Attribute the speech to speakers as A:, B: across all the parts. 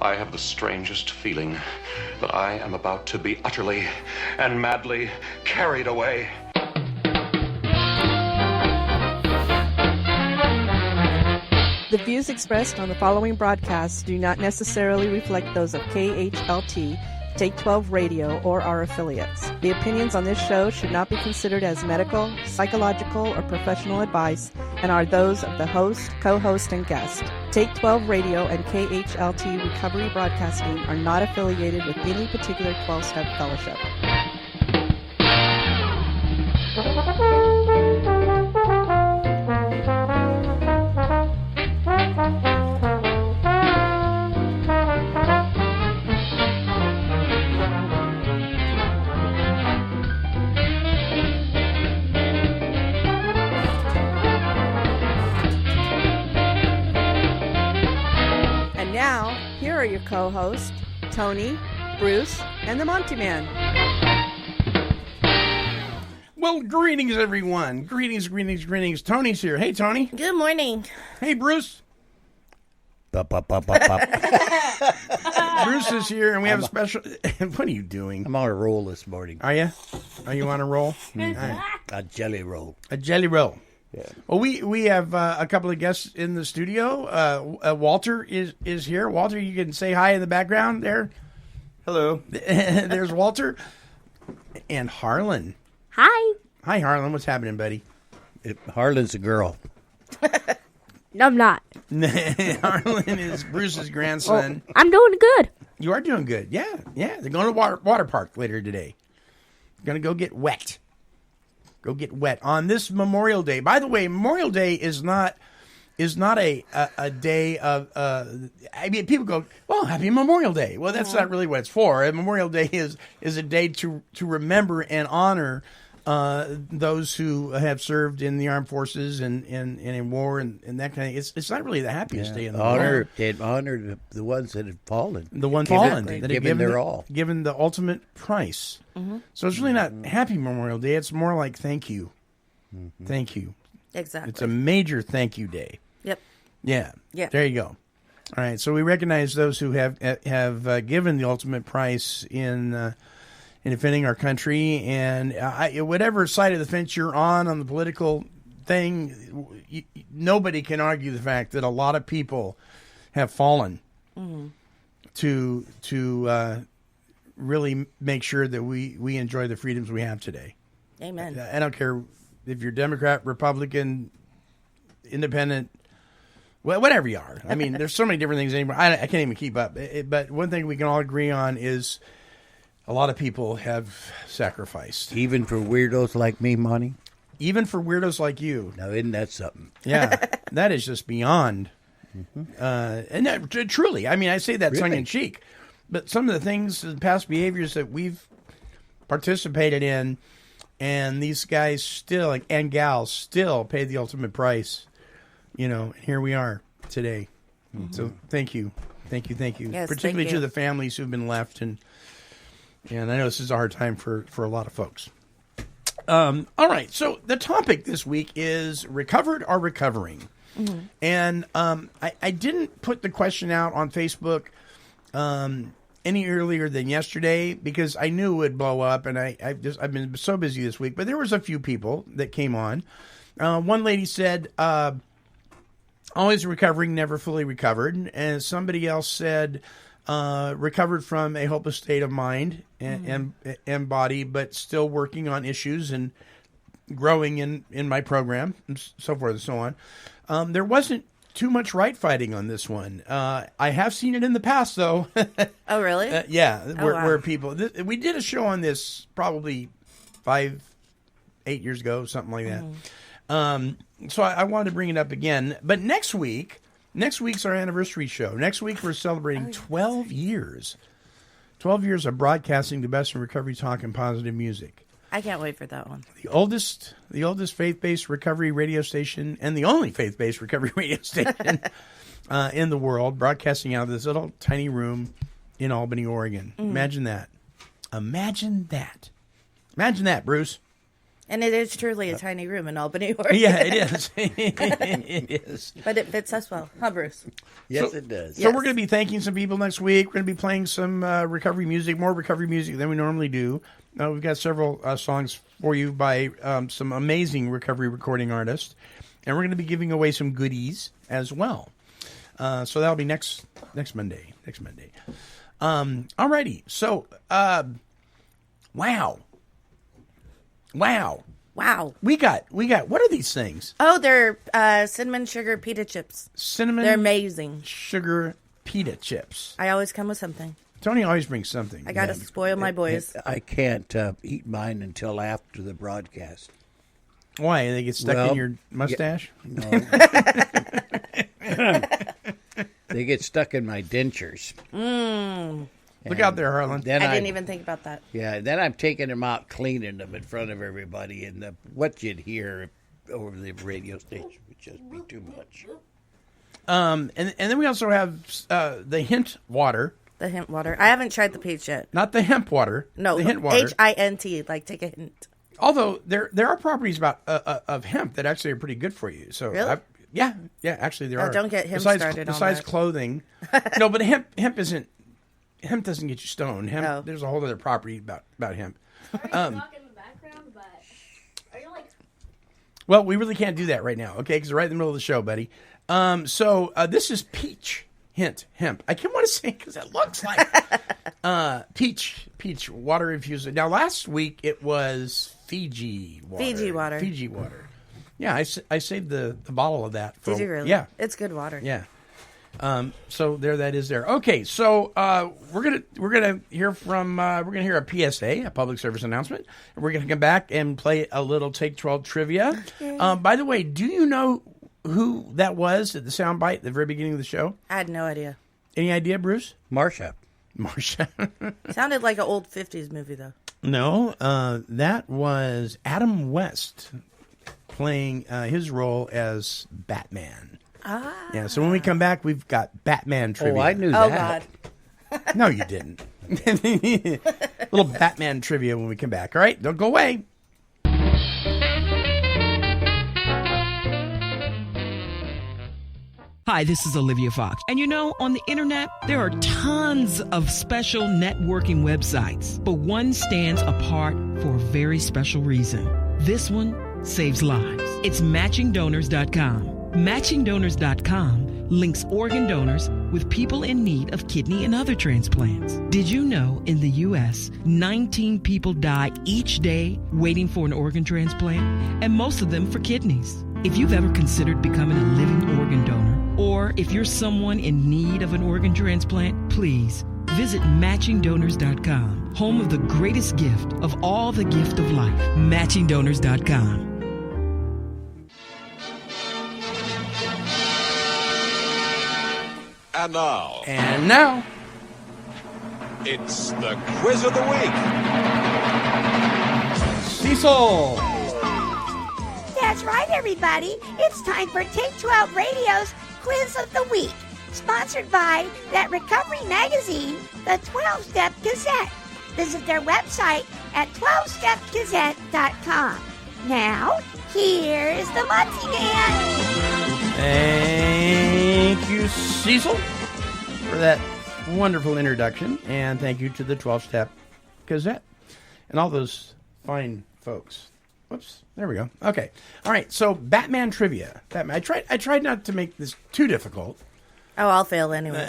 A: I have the strangest feeling that I am about to be utterly and madly carried away.
B: The views expressed on the following broadcasts do not necessarily reflect those of KHLT, Take 12 Radio, or our affiliates. The opinions on this show should not be considered as medical, psychological, or professional advice and are those of the host, co-host, and guest. Take 12 Radio and KHLT Recovery Broadcasting are not affiliated with any particular 12-step fellowship. Here are your co-hosts, Toni, Bruce, and the Monty'man.
C: Well, greetings, everyone. Greetings. Toni's here. Hey, Toni.
D: Good morning.
C: Hey, Bruce.
E: Bop.
C: Bruce is here, and we have a special... What are you doing?
E: I'm on a roll this morning.
C: Are you? Are you on a roll?
E: Right. A jelly roll.
C: A jelly roll.
E: Yeah.
C: Well, we have a couple of guests in the studio. Walter is here. Walter, you can say hi in the background there.
F: Hello.
C: There's Walter. And Harlen.
D: Hi.
C: Hi, Harlen. What's happening, buddy?
E: Harlan's a girl.
D: No, I'm not.
C: Harlen is Bruce's grandson.
D: Well, I'm doing good.
C: You are doing good. Yeah. They're going to water park later today. Going to go get wet. Go get wet on this Memorial Day. By the way, Memorial Day is not a day of. I mean, people go, "Well, Happy Memorial Day." Well, that's not really what it's for. Memorial Day is a day to remember and honor those who have served in the armed forces and in war and that kind of. It's not really the happiest day in the world.
E: Honor the ones that have fallen.
C: The ones that have
E: given their all,
C: given the ultimate price. Mm-hmm. So it's really not Happy Memorial Day. It's more like thank you. Mm-hmm. Thank you.
D: Exactly.
C: It's a major thank you day.
D: Yep.
C: Yeah.
D: Yeah.
C: There you go. All right. So we recognize those who have given the ultimate price in defending our country, and whatever side of the fence you're on the political thing, nobody can argue the fact that a lot of people have fallen to really make sure that we enjoy the freedoms we have today.
D: Amen.
C: I don't care if you're Democrat, Republican, Independent, whatever you are. I mean, there's so many different things anymore. I can't even keep up. But one thing we can all agree on is a lot of people have sacrificed.
E: Even for weirdos like me, Monty?
C: Even for weirdos like you.
E: Now, isn't that something?
C: Yeah. That is just beyond. Mm-hmm. And that, truly, I mean, I say that tongue-in-cheek. But some of the things, the past behaviors that we've participated in, and these guys still, and gals, still pay the ultimate price. And here we are today. Mm-hmm. So thank you.
D: Yes,
C: particularly to the families who've been left. And I know this is a hard time for a lot of folks. All right. So the topic this week is recovered or recovering. Mm-hmm. And I didn't put the question out on Facebook any earlier than yesterday because I knew it would blow up, and I've been so busy this week. But there was a few people that came on. One lady said, always recovering, never fully recovered. And somebody else said, recovered from a hopeless state of mind and body, but still working on issues and growing in my program, and so forth and so on. There wasn't too much right fighting on this one. I have seen it in the past, though.
D: Oh, really?
C: Yeah,
D: wow.
C: where people... we did a show on this probably 5-8 years ago, something like that. So I wanted to bring it up again. But next week's our anniversary show. Next week we're celebrating 12 years. 12 years of broadcasting the best in recovery talk and positive music.
D: I can't wait for that one.
C: The oldest faith-based recovery radio station, and the only faith-based recovery radio station in the world, broadcasting out of this little tiny room in Albany, Oregon. Imagine that. Imagine that, Bruce.
D: And it is truly a tiny room in Albany, Oregon.
C: Yeah, it is. It is.
D: But it fits us well. Huh, Bruce?
E: Yes, it does.
C: So we're going to be thanking some people next week. We're going to be playing some recovery music, more recovery music than we normally do. We've got several songs for you by some amazing recovery recording artists. And we're going to be giving away some goodies as well. So that'll be next Monday. Alrighty. So, wow. We got. What are these things?
D: Oh, they're cinnamon sugar pita chips. They're amazing.
C: Sugar pita chips.
D: I always come with something.
C: Tony always brings something.
D: I got to spoil my boys.
E: I can't eat mine until after the broadcast.
C: Why? They get stuck in your mustache?
E: No. They get stuck in my dentures.
C: Look out there, Harlen.
D: I didn't even think about that.
E: Yeah, then I'm taking them out, cleaning them in front of everybody, and what you'd hear over the radio station would just be too much.
C: And then we also have the hint water.
D: The hint water. I haven't tried the peach yet.
C: Not the hemp water.
D: No,
C: the hint water.
D: HINT, like take a hint.
C: Although there are properties of hemp that actually are pretty good for you. So
D: really?
C: Yeah, actually there are.
D: Don't get him
C: started
D: on
C: besides
D: that.
C: Clothing. No, but hemp doesn't get you stoned. Hemp,
D: Oh.
C: There's a whole other property about hemp.
F: Sorry to talk in the background, but are you like...
C: Well, we really can't do that right now, okay? Because we're right in the middle of the show, buddy. So this is peach hemp. I can't want to say because it looks like peach water infused. Now, last week it was Fiji water. Fiji water. Yeah, I saved the bottle of that.
D: Did you really?
C: Yeah.
D: It's good water.
C: Yeah. So that is there. Okay, so we're gonna hear a PSA, a public service announcement, and we're gonna come back and play a little Take 12 trivia. By the way, do you know who that was at the soundbite at the very beginning of the show?
D: I had no idea.
C: Any idea, Bruce?
E: Marsha.
D: Sounded like an old 50s movie, though.
C: No, that was Adam West playing his role as Batman.
D: Ah.
C: Yeah, so when we come back, we've got Batman trivia.
E: Oh, I knew
D: Oh,
E: that.
D: God.
C: No, you didn't. Little Batman trivia when we come back. All right, don't go away.
G: Hi, this is Olivia Fox. And you know, on the internet, there are tons of special networking websites, but one stands apart for a very special reason. This one saves lives. It's matchingdonors.com. Matchingdonors.com links organ donors with people in need of kidney and other transplants. Did you know in the U.S., 19 people die each day waiting for an organ transplant, and most of them for kidneys? If you've ever considered becoming a living organ donor, or if you're someone in need of an organ transplant, please visit matchingdonors.com, home of the greatest gift of all, the gift of life, matchingdonors.com.
A: And now,
H: it's the quiz of the week.
C: Cecil.
I: That's right, everybody. It's time for Take 12 Radio's Quiz of the Week, sponsored by that recovery magazine, the 12-Step Gazette. Visit their website at 12stepgazette.com. Now, here's the Monty'man.
C: Thank you, Cecil, for that wonderful introduction. And thank you to the 12-Step Gazette and all those fine folks. Whoops. There we go. Okay. All right. So Batman trivia. Batman. I tried not to make this too difficult.
D: Oh, I'll fail anyways.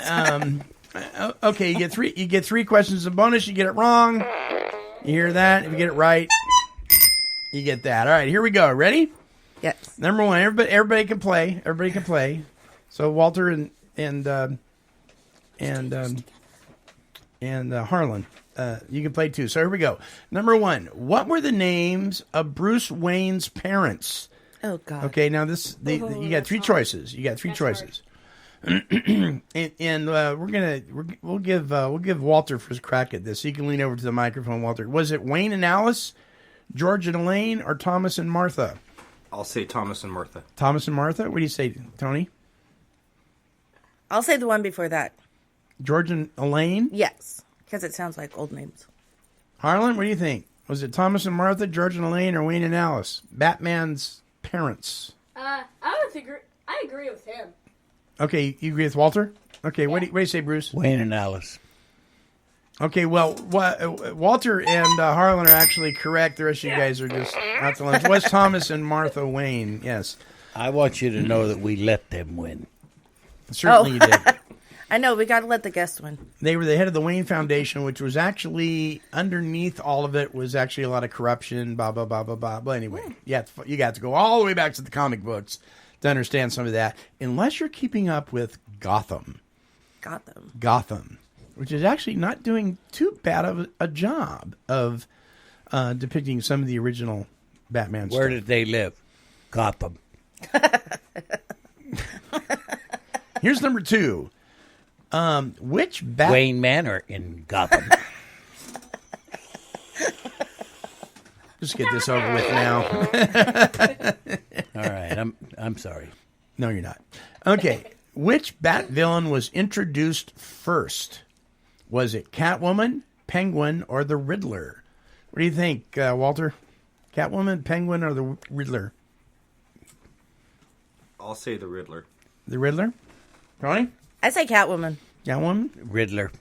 C: Okay. You get three questions as a bonus. You get it wrong, you hear that. If you get it right, you get that. All right. Here we go. Ready?
D: Yes.
C: Number one. Everybody can play. Everybody can play. So Walter and Harlen. You can play too. So here we go. Number one. What were the names of Bruce Wayne's parents?
D: Oh, God.
C: Okay, now you got three choices. You got three choices. and we'll give Walter first crack at this. You can lean over to the microphone, Walter. Was it Wayne and Alice, George and Elaine, or Thomas and Martha?
J: I'll say Thomas and Martha.
C: Thomas and Martha? What do you say, Tony?
D: I'll say the one before that.
C: George and Elaine?
D: Yes, because it sounds like old names.
C: Harlan, what do you think? Was it Thomas and Martha, George and Elaine, or Wayne and Alice? Batman's parents.
F: I agree with him.
C: Okay, you agree with Walter? Okay, what do you say, Bruce?
E: Wayne and Alice.
C: Okay, well, Walter and Harlen are actually correct. The rest of you guys are just out to lunch. Was Thomas and Martha Wayne? Yes.
E: I want you to know that we let them win.
C: Certainly you did.
D: I know, we got to let the guests win.
C: They were the head of the Wayne Foundation, which was actually, underneath all of it, was actually a lot of corruption, blah, blah, blah, blah, blah. But anyway, you got to go all the way back to the comic books to understand some of that, unless you're keeping up with Gotham, which is actually not doing too bad of a job of depicting some of the original Batman stuff.
E: Where did they live? Gotham.
C: Here's number 2. Which
E: Wayne Manor in Gotham.
C: Just get this over with now.
E: All right, I'm sorry.
C: No, you're not. Okay, which Bat villain was introduced first? Was it Catwoman, Penguin, or the Riddler? What do you think, Walter? Catwoman, Penguin, or the Riddler?
J: I'll say the Riddler.
C: The Riddler? Toni?
D: I say Catwoman.
C: Catwoman?
E: Riddler.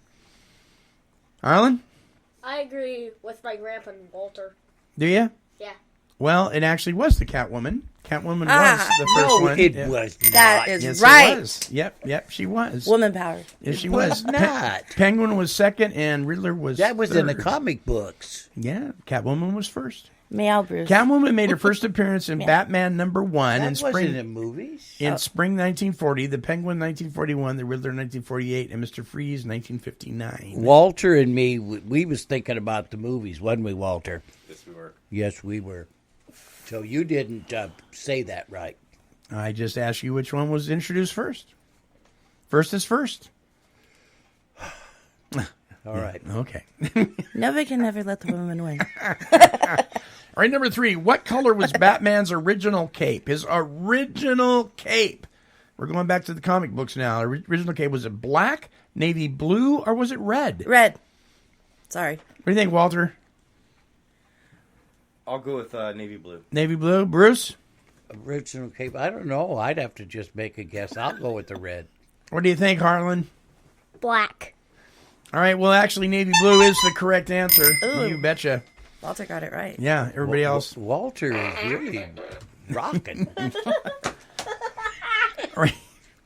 C: Harlen?
F: I agree with my grandpa and Walter.
C: Do you?
F: Yeah.
C: Well, it actually was the Catwoman. Catwoman was the first one.
E: It was not.
D: That is
C: Yes,
D: right.
C: It was. Yep, she was.
D: Woman power.
C: Yes, she
E: was not.
C: Penguin was second, and Riddler was
E: That was
C: third.
E: in the comic books.
C: Yeah, Catwoman was first.
D: Meow, Bruce.
C: Catwoman made her first appearance in Batman #1
E: That
C: in
E: wasn't
C: spring
E: in movies.
C: spring 1940, the Penguin 1941, the Riddler 1948, and Mr. Freeze 1959.
E: Walter and me, we was thinking about the movies, wasn't we, Walter?
J: Yes, we were.
E: Yes, we were. So you didn't say that right.
C: I just asked you which one was introduced first. First is first.
E: All right.
C: Okay.
D: Nobody can ever let the woman win.
C: All right, number 3. What color was Batman's original cape? His original cape. We're going back to the comic books now. Original cape, was it black, navy blue, or was it red?
D: Red. Sorry.
C: What do you think, Walter?
J: I'll go with navy blue.
C: Navy blue. Bruce?
E: Original cape. I don't know. I'd have to just make a guess. I'll go with the red.
C: What do you think, Harlan?
F: Black.
C: All right, well, actually, navy blue is the correct answer.
D: Ooh.
C: You betcha.
D: Walter got it right.
C: Yeah, everybody else.
E: Walter is really rocking.
C: All right.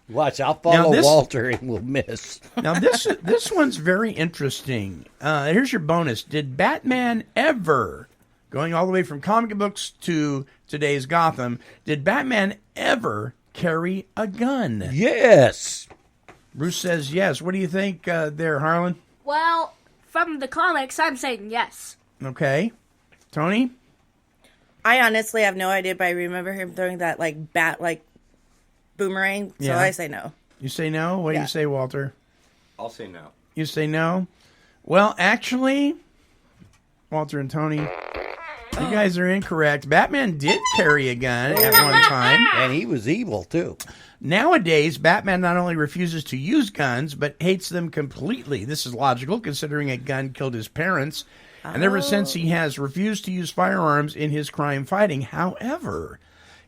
E: Watch, I'll follow Walter and we'll miss.
C: Now, this one's very interesting. Here's your bonus. Did Batman ever, going all the way from comic books to today's Gotham, did Batman ever carry a gun?
E: Yes.
C: Bruce says yes. What do you think there, Harlan?
F: Well, from the comics, I'm saying yes.
C: Okay. Toni?
D: I honestly have no idea, but I remember him throwing that bat boomerang. So
C: Yeah.
D: I say no.
C: You say no? What do you say, Walter?
J: I'll say no.
C: You say no? Well, actually, Walter and Toni, you guys are incorrect. Batman did carry a gun at one time.
E: And he was evil, too.
C: Nowadays, Batman not only refuses to use guns, but hates them completely. This is logical, considering a gun killed his parents. And ever since, he has refused to use firearms in his crime fighting. However,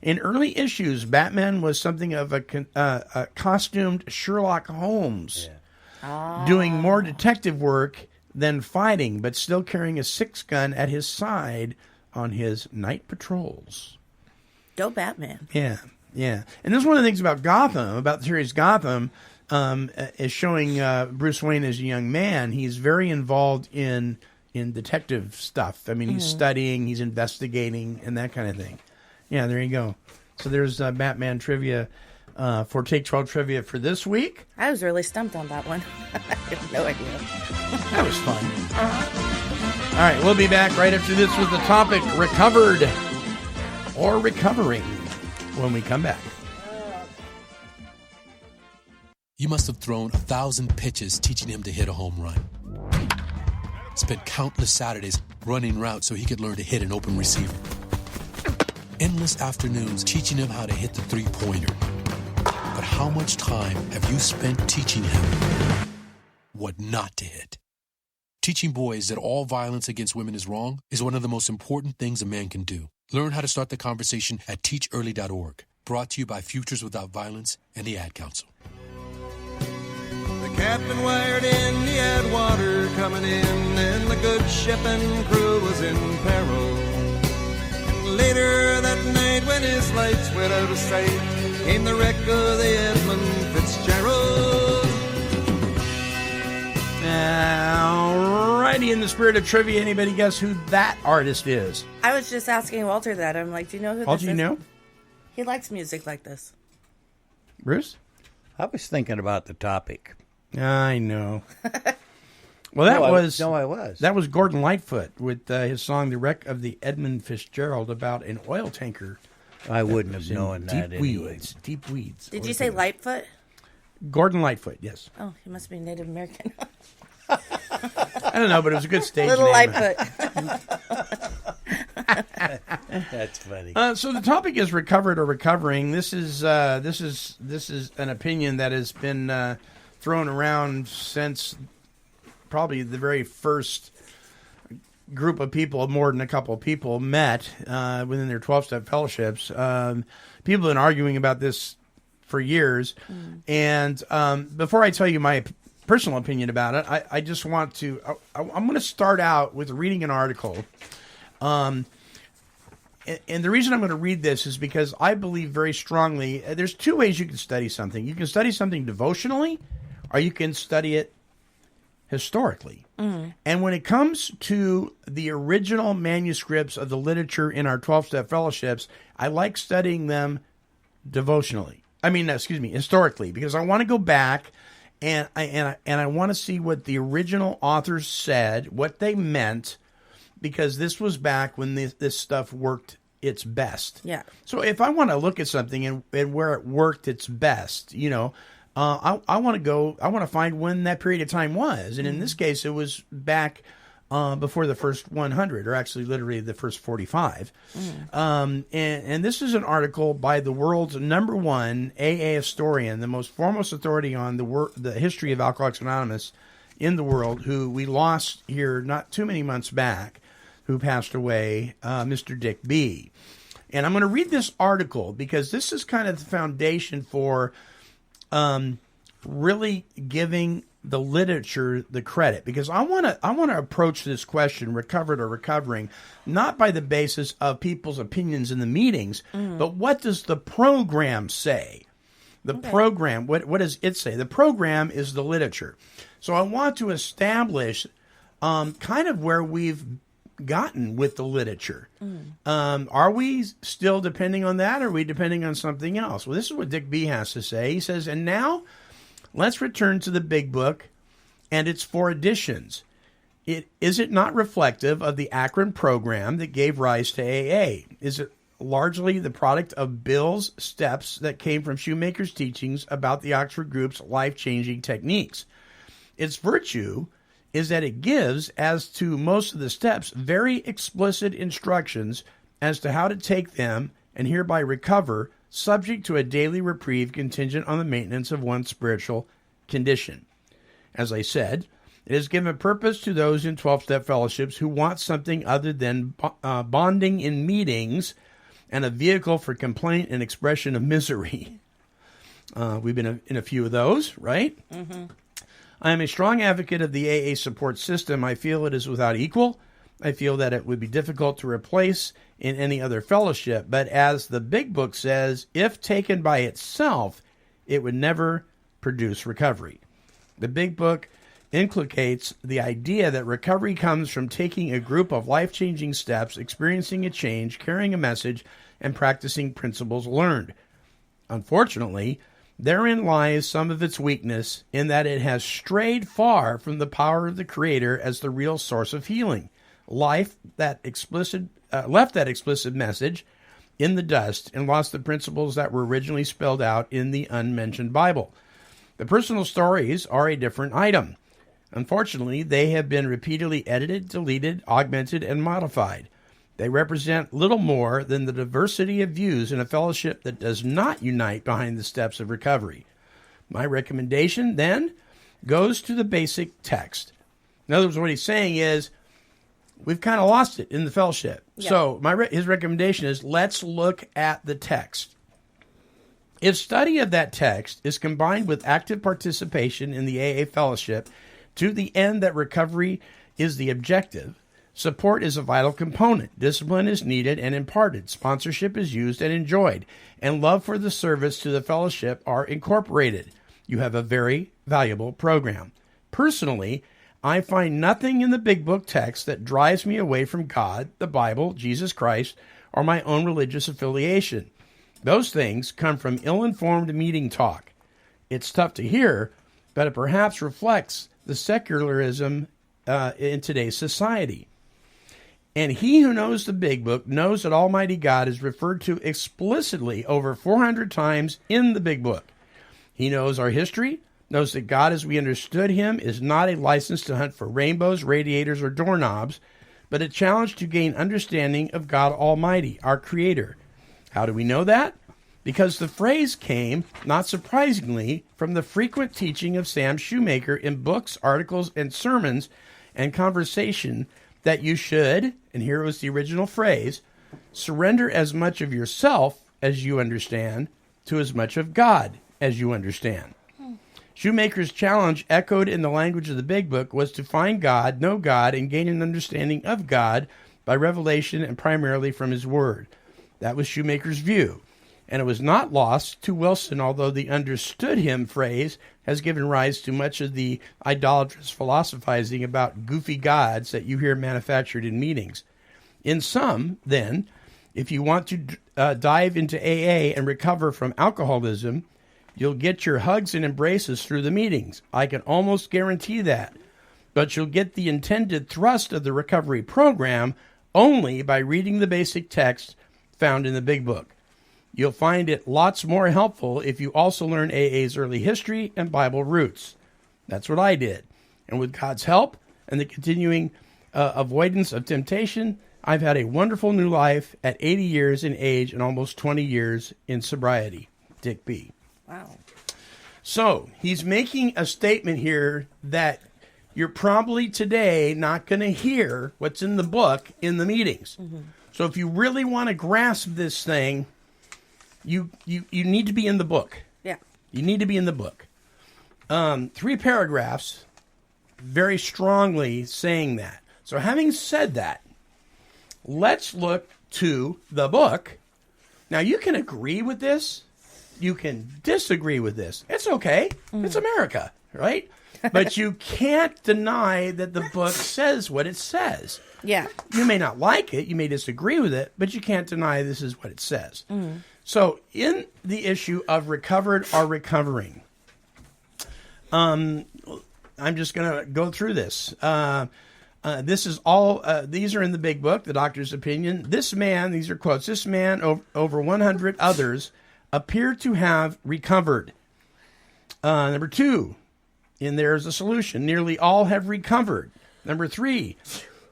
C: in early issues, Batman was something of a costumed Sherlock Holmes, doing more detective work than fighting, but still carrying a 6-gun at his side on his night patrols.
D: Go Batman.
C: Yeah. And this is one of the things about Gotham, about the series Gotham, is showing Bruce Wayne as a young man. He's very involved in detective stuff. I mean, he's studying, he's investigating, and that kind of thing. Yeah, there you go. So there's Batman trivia for Take 12 trivia for this week.
D: I was really stumped on that one. I have no idea.
C: That was fun. All right, we'll be back right after this with the topic recovered or recovering when we come back.
H: You must have thrown 1,000 pitches teaching him to hit a home run. Spent countless Saturdays running routes so he could learn to hit an open receiver. Endless afternoons teaching him how to hit the three-pointer. But how much time have you spent teaching him what not to hit? Teaching boys that all violence against women is wrong is one of the most important things a man can do. Learn how to start the conversation at teachearly.org. Brought to you by Futures Without Violence and the Ad Council.
K: The captain wired in, he had water coming in, and the good ship and crew was in peril. And later that night, when his lights went out of sight, came the wreck of the Edmund Fitzgerald.
C: Alrighty, in the spirit of trivia, anybody guess who that artist is?
D: I was just asking Walter that. I'm like, do you know who
C: All
D: this is?
C: do you know?
D: He likes music like this.
C: Bruce?
E: I was thinking about the topic.
C: I know. Well, that
E: I
C: was
E: was.
C: That was Gordon Lightfoot with his song "The Wreck of the Edmund Fitzgerald" about an oil tanker.
E: I wouldn't have known that anyway.
C: Deep weeds.
D: Did you say Lightfoot?
C: Gordon Lightfoot, yes.
D: Oh, he must be Native American.
C: I don't know, but it was a good stage
D: Little
C: name.
D: Lightfoot.
E: That's funny.
C: So the topic is recovered or recovering. This is an opinion that has been thrown around since probably the very first group of people, more than a couple of people, met within their 12-step fellowships. People have been arguing about this for years. And before I tell you my personal opinion about it, I just want to, I'm going to start out with reading an article. And the reason I'm going to read this is because I believe very strongly, there's two ways you can study something. You can study something devotionally, or you can study it historically. And when it comes to the original manuscripts of the literature in our 12-step fellowships, I like studying them devotionally. Historically, because I want to go back and I want to see what the original authors said, what they meant, because this was back when this stuff worked its best.
D: Yeah.
C: So if I want to look at something and where it worked its best, I want to find when that period of time was. And in this case, it was back before the first 100, or actually literally the first 45. And this is an article by the world's #1 AA historian, the most foremost authority on the history of Alcoholics Anonymous in the world, who we lost here not too many months back, who passed away, Mr. Dick B. And I'm going to read this article because this is kind of the foundation for really giving the literature the credit, because I want to approach this question, recovered or recovering, not by the basis of people's opinions in the meetings, but what does the program say? Program, what does it say? The program is the literature. So I want to establish kind of where we've gotten with the literature. Are we still depending on that, or are we depending on something else? Well, this is what Dick B has to say. He says, and now let's return to the big book and its 4 editions. Is it not reflective of the Akron program that gave rise to AA? Is it largely the product of Bill's steps that came from Shoemaker's teachings about the Oxford group's life-changing techniques? Its virtue is that it gives, as to most of the steps, very explicit instructions as to how to take them and hereby recover, subject to a daily reprieve contingent on the maintenance of one's spiritual condition. As I said, it is given purpose to those in 12-step fellowships who want something other than bonding in meetings and a vehicle for complaint and expression of misery. We've been in a few of those, right? I am a strong advocate of the AA support system. I feel it is without equal. I feel that it would be difficult to replace in any other fellowship. But as the big book says, if taken by itself, it would never produce recovery. The big book inculcates the idea that recovery comes from taking a group of life-changing steps, experiencing a change, carrying a message, and practicing principles learned. Unfortunately, therein lies some of its weakness, in that it has strayed far from the power of the Creator as the real source of healing. Left that explicit message in the dust and lost the principles that were originally spelled out in the unmentioned Bible. The personal stories are a different item. Unfortunately, they have been repeatedly edited, deleted, augmented, and modified. They represent little more than the diversity of views in a fellowship that does not unite behind the steps of recovery. My recommendation, then, goes to the basic text. In other words, what he's saying is we've kind of lost it in the fellowship.
D: Yeah.
C: So his recommendation is let's look at the text. If study of that text is combined with active participation in the AA fellowship to the end that recovery is the objective, support is a vital component. Discipline is needed and imparted. Sponsorship is used and enjoyed. And love for the service to the fellowship are incorporated. You have a very valuable program. Personally, I find nothing in the Big Book text that drives me away from God, the Bible, Jesus Christ, or my own religious affiliation. Those things come from ill-informed meeting talk. It's tough to hear, but it perhaps reflects the secularism in today's society. And he who knows the Big Book knows that Almighty God is referred to explicitly over 400 times in the Big Book. He knows our history, knows that God as we understood him is not a license to hunt for rainbows, radiators, or doorknobs, but a challenge to gain understanding of God Almighty, our Creator. How do we know that? Because the phrase came, not surprisingly, from the frequent teaching of Sam Shoemaker in books, articles, and sermons and conversation that you should, and here was the original phrase, surrender as much of yourself as you understand to as much of God as you understand. Shoemaker's challenge, echoed in the language of the Big Book, was to find God, know God, and gain an understanding of God by revelation and primarily from his word. That was Shoemaker's view. And it was not lost to Wilson, although the understood him phrase has given rise to much of the idolatrous philosophizing about goofy gods that you hear manufactured in meetings. In sum, then, if you want to dive into AA and recover from alcoholism, you'll get your hugs and embraces through the meetings. I can almost guarantee that. But you'll get the intended thrust of the recovery program only by reading the basic text found in the Big Book. You'll find it lots more helpful if you also learn AA's early history and Bible roots. That's what I did. And with God's help and the continuing avoidance of temptation, I've had a wonderful new life at 80 years in age and almost 20 years in sobriety. Dick B.
D: Wow.
C: So he's making a statement here that you're probably today not going to hear what's in the book in the meetings. Mm-hmm. So if you really want to grasp this thing, you need to be in the book.
D: Yeah.
C: You need to be in the book. 3 paragraphs very strongly saying that. So having said that, let's look to the book. Now, you can agree with this. You can disagree with this. It's okay. It's America, right? But you can't deny that the book says what it says.
D: Yeah.
C: You may not like it. You may disagree with it, but you can't deny this is what it says. So in the issue of recovered or recovering, I'm just going to go through this. This is all, these are in the Big Book, the doctor's opinion. This man, these are quotes, this man over 100 others appear to have recovered. Number 2, in there is a solution. Nearly all have recovered. Number 3,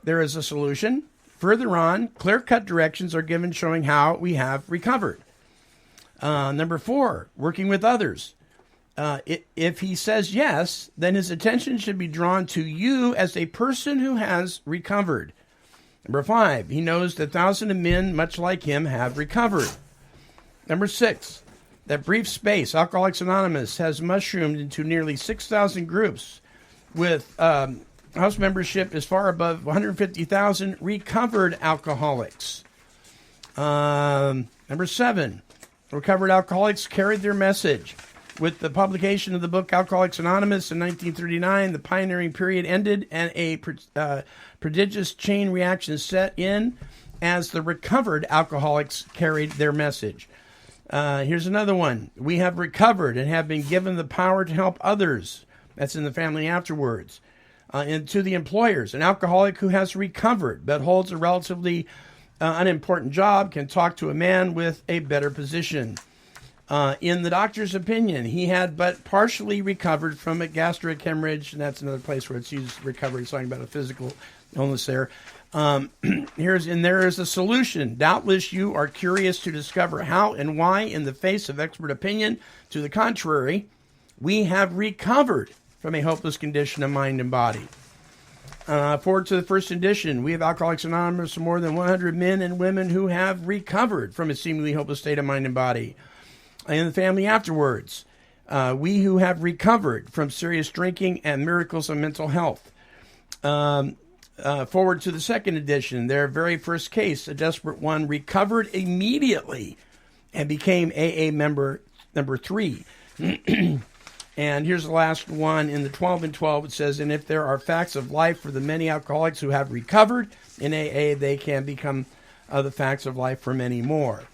C: there is a solution. Further on, clear-cut directions are given showing how we have recovered. Number 4, working with others. If he says yes, then his attention should be drawn to you as a person who has recovered. Number 5, he knows that thousands of men much like him have recovered. Number 6, that brief space, Alcoholics Anonymous has mushroomed into nearly 6,000 groups with house membership is far above 150,000 recovered alcoholics. Number 7, recovered alcoholics carried their message. With the publication of the book Alcoholics Anonymous in 1939, the pioneering period ended and a prodigious chain reaction set in as the recovered alcoholics carried their message. Here's another one. We have recovered and have been given the power to help others. That's in the family afterwards. And to the employers, an alcoholic who has recovered but holds a relatively unimportant job can talk to a man with a better position. In the doctor's opinion, he had but partially recovered from a gastric hemorrhage, and that's another place where it's used recovery. It's talking about a physical illness there. There is a solution. Doubtless you are curious to discover how and why, in the face of expert opinion to the contrary, we have recovered from a hopeless condition of mind and body. Forward to the first edition. We have Alcoholics Anonymous, more than 100 men and women who have recovered from a seemingly hopeless state of mind and body. In the family afterwards, we who have recovered from serious drinking and miracles of mental health. Forward to the second edition, their very first case, a desperate one, recovered immediately and became AA member number 3. And here's the last one in the 12 and 12. It says, and if there are facts of life for the many alcoholics who have recovered in AA, they can become the facts of life for many more.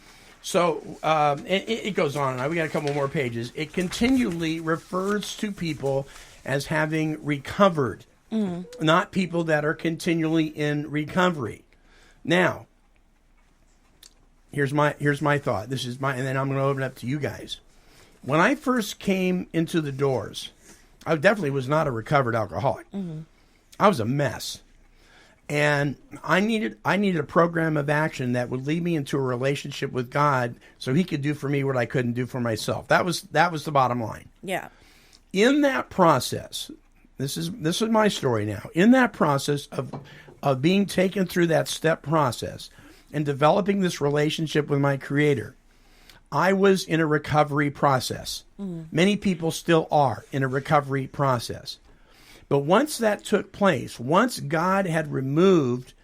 C: So it goes on. We got a couple more pages. It continually refers to people as having recovered, not people that are continually in recovery. Now, here's my thought. This is and then I'm going to open it up to you guys. When I first came into the doors, I definitely was not a recovered alcoholic. I was a mess. And I needed a program of action that would lead me into a relationship with God so he could do for me what I couldn't do for myself. That was the bottom line.
D: Yeah.
C: In that process, this is my story now. In that process of being taken through that step process and developing this relationship with my Creator, I was in a recovery process. Many people still are in a recovery process. But once that took place, once God had removed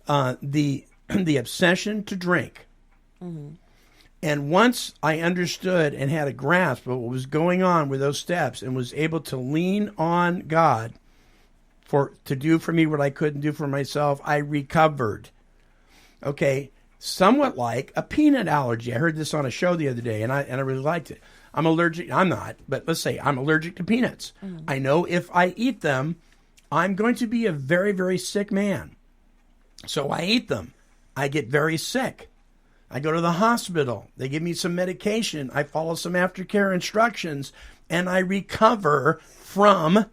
C: the obsession to drink, and once I understood and had a grasp of what was going on with those steps and was able to lean on God to do for me what I couldn't do for myself, I recovered. Okay. Somewhat like a peanut allergy. I heard this on a show the other day, and I really liked it. I'm allergic. I'm not, but let's say I'm allergic to peanuts. I know if I eat them, I'm going to be a very, very sick man. So I eat them. I get very sick. I go to the hospital. They give me some medication. I follow some aftercare instructions, and I recover from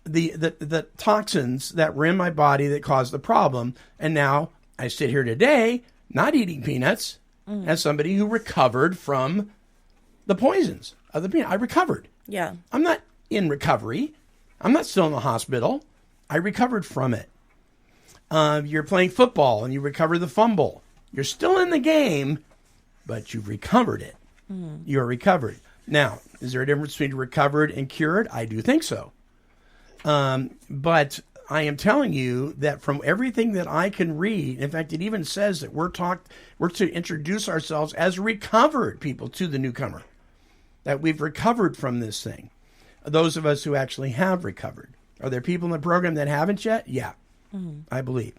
C: the toxins that were in my body that caused the problem. And now I sit here today not eating peanuts as somebody who recovered from the poisons of the peanut. I recovered.
D: Yeah.
C: I'm not in recovery. I'm not still in the hospital. I recovered from it. You're playing football and you recover the fumble. You're still in the game, but you've recovered it. You're recovered. Now, is there a difference between recovered and cured? I do think so. But I am telling you that from everything that I can read, in fact, it even says that we're to introduce ourselves as recovered people to the newcomer, that we've recovered from this thing. Those of us who actually have recovered. Are there people in the program that haven't yet? Yeah, I believe.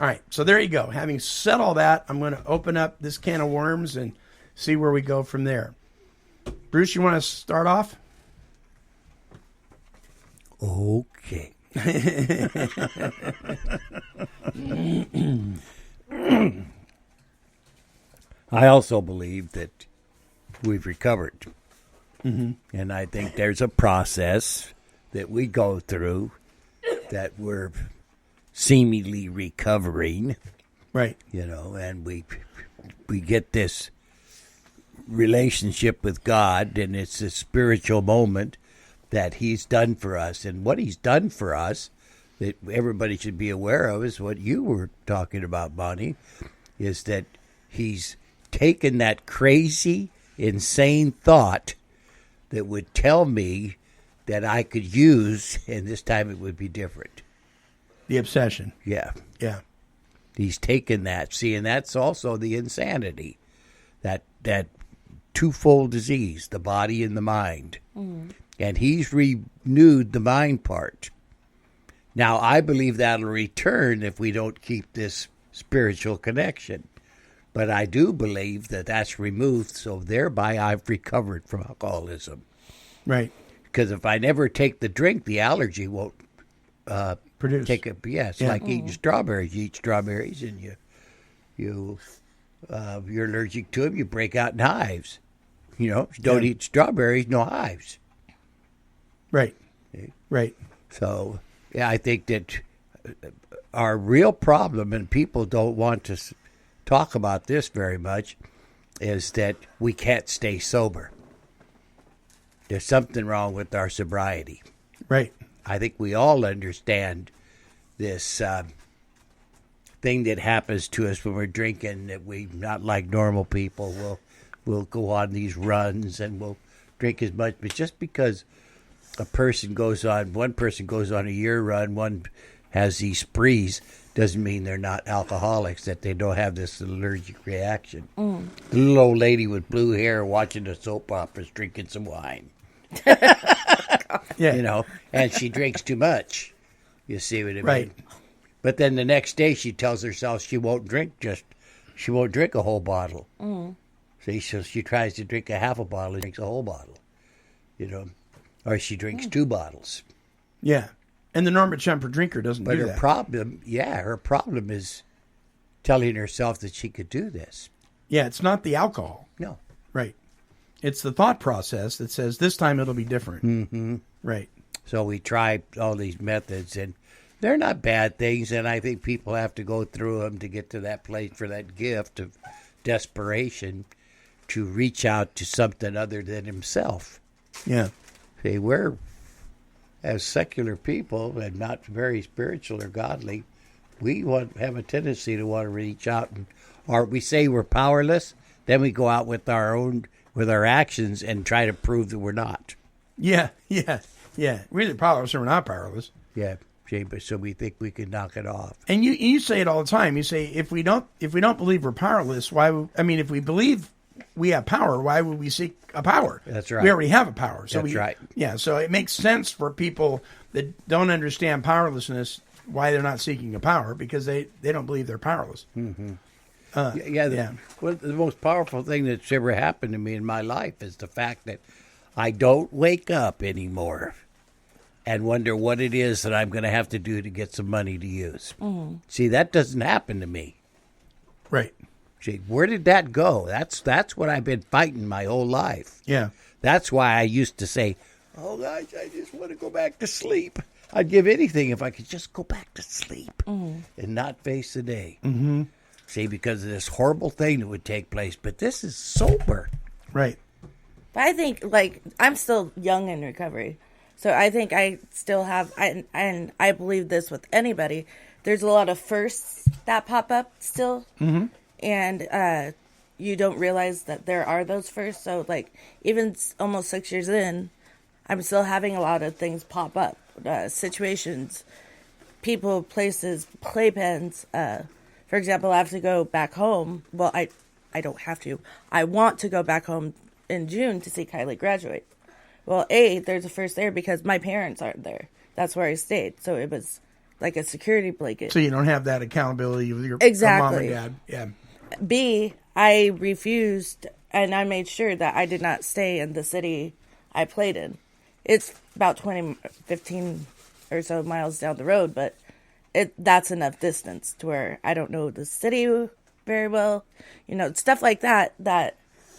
C: All right, so there you go. Having said all that, I'm going to open up this can of worms and see where we go from there. Bruce, you want to start off?
E: Okay. I also believe that we've recovered. And I think there's a process that we go through that we're seemingly recovering.
C: Right.
E: You know, and we get this relationship with God, and it's a spiritual moment that he's done for us. And what he's done for us that everybody should be aware of is what you were talking about, Bonnie, is that he's taken that crazy, insane thought that would tell me that I could use, and this time it would be different.
C: The obsession.
E: Yeah.
C: Yeah.
E: He's taken that. See, and that's also the insanity, that twofold disease, the body and the mind. And he's renewed the mind part. Now, I believe that'll return if we don't keep this spiritual connection. But I do believe that that's removed, so thereby I've recovered from alcoholism.
C: Right.
E: Because if I never take the drink, the allergy won't
C: produce.
E: It's like eating strawberries. You eat strawberries and you're allergic to them, you break out in hives. You know, if you don't eat strawberries, no hives.
C: Right. Right.
E: So, yeah, I think that our real problem, and people don't want to talk about this very much, is that we can't stay sober. There's something wrong with our sobriety.
C: Right.
E: I think we all understand this thing that happens to us when we're drinking that we not like normal people. We'll go on these runs and we'll drink as much, but just because one person goes on a year run, one has these sprees, doesn't mean they're not alcoholics, that they don't have this allergic reaction. The little old lady with blue hair watching the soap operas drinking some wine.
C: Yeah.
E: You know, and she drinks too much. You see what I mean?
C: Right.
E: But then the next day she tells herself she won't drink a whole bottle. See, so she tries to drink a half a bottle and drinks a whole bottle. You know, or she drinks 2 bottles.
C: Yeah. And the normal temper drinker doesn't
E: But
C: do
E: her
C: that.
E: her problem is telling herself that she could do this.
C: Yeah, it's not the alcohol.
E: No.
C: Right. It's the thought process that says this time it'll be different.
E: Mm-hmm.
C: Right.
E: So we try all these methods, and they're not bad things, and I think people have to go through them to get to that place for that gift of desperation to reach out to something other than himself.
C: Yeah.
E: See, we're, as secular people and not very spiritual or godly, we have a tendency to want to reach out, or we say we're powerless, then we go out with our actions and try to prove that we're not.
C: Yeah. We're either powerless or we're not powerless.
E: Yeah, so we think we can knock it off.
C: And you say it all the time. You say if we don't believe we're powerless, if we believe we have power, why would we seek a power?
E: That's right.
C: We already have a power. So
E: That's right.
C: Yeah, so it makes sense for people that don't understand powerlessness why they're not seeking a power, because they don't believe they're powerless.
E: Mm-hmm. Well, the most powerful thing that's ever happened to me in my life is the fact that I don't wake up anymore and wonder what it is that I'm going to have to do to get some money to use.
D: Mm-hmm.
E: See, that doesn't happen to me.
C: Right.
E: See, where did that go? That's what I've been fighting my whole life.
C: Yeah.
E: That's why I used to say, oh, gosh, I just want to go back to sleep. I'd give anything if I could just go back to sleep and not face the day.
C: Mm-hmm.
E: See, because of this horrible thing that would take place. But this is sober.
C: Right.
D: But I think, I'm still young in recovery. So I think I still have, and I believe this with anybody, there's a lot of firsts that pop up still.
C: Mm-hmm.
D: And you don't realize that there are those firsts. So, even almost 6 years in, I'm still having a lot of things pop up. Situations, people, places, playpens. For example, I have to go back home. Well, I don't have to. I want to go back home in June to see Kylie graduate. Well, there's a first there because my parents aren't there. That's where I stayed. So it was like a security blanket.
C: So you don't have that accountability with your mom and dad. Yeah.
D: B, I refused, and I made sure that I did not stay in the city I played in. It's about 15 or so miles down the road, but that's enough distance to where I don't know the city very well. Stuff like that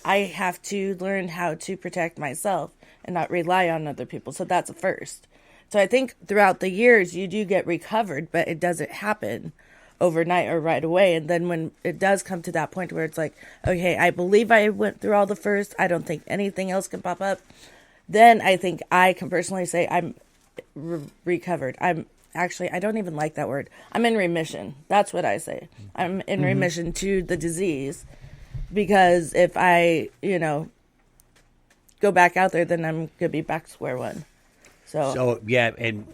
D: I have to learn how to protect myself and not rely on other people. So that's a first. So I think throughout the years you do get recovered, but it doesn't happen overnight or right away. And then when it does come to that point where it's like, okay, I believe I went through all the first, I don't think anything else can pop up, then I think I can personally say I'm recovered. I don't even like that word. I'm in remission. That's what I say. I'm in remission to the disease, because if I, go back out there, then I'm going to be back to square one.
E: So, yeah, and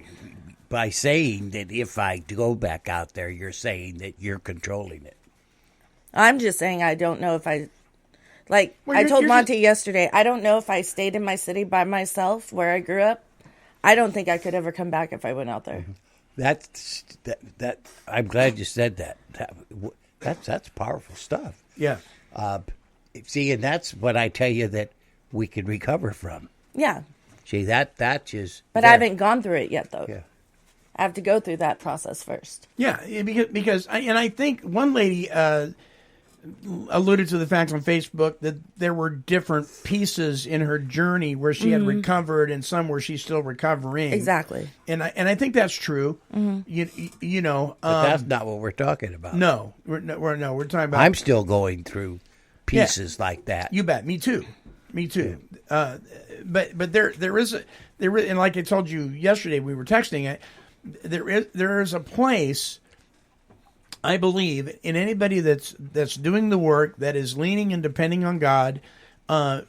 E: by saying that if I go back out there, you're saying that you're controlling it.
D: I'm just saying I don't know if I told Monty yesterday, I don't know if I stayed in my city by myself where I grew up. I don't think I could ever come back if I went out there.
E: That I'm glad you said that. That's powerful stuff.
C: Yeah.
E: See, and that's what I tell you that we can recover from.
D: Yeah.
E: See, that is.
D: But I haven't gone through it yet, though.
E: Yeah.
D: I have to go through that process first.
C: Yeah, because I think one lady alluded to the fact on Facebook that there were different pieces in her journey where she had recovered and some where she's still recovering.
D: Exactly.
C: And I think that's true. Mm-hmm.
E: But that's not what we're talking about.
C: No, we're talking about.
E: I'm still going through pieces like that.
C: You bet. Me too. Yeah. But there is and like I told you yesterday, we were texting it. there is a place, I believe, in anybody that's doing the work, that is leaning and depending on God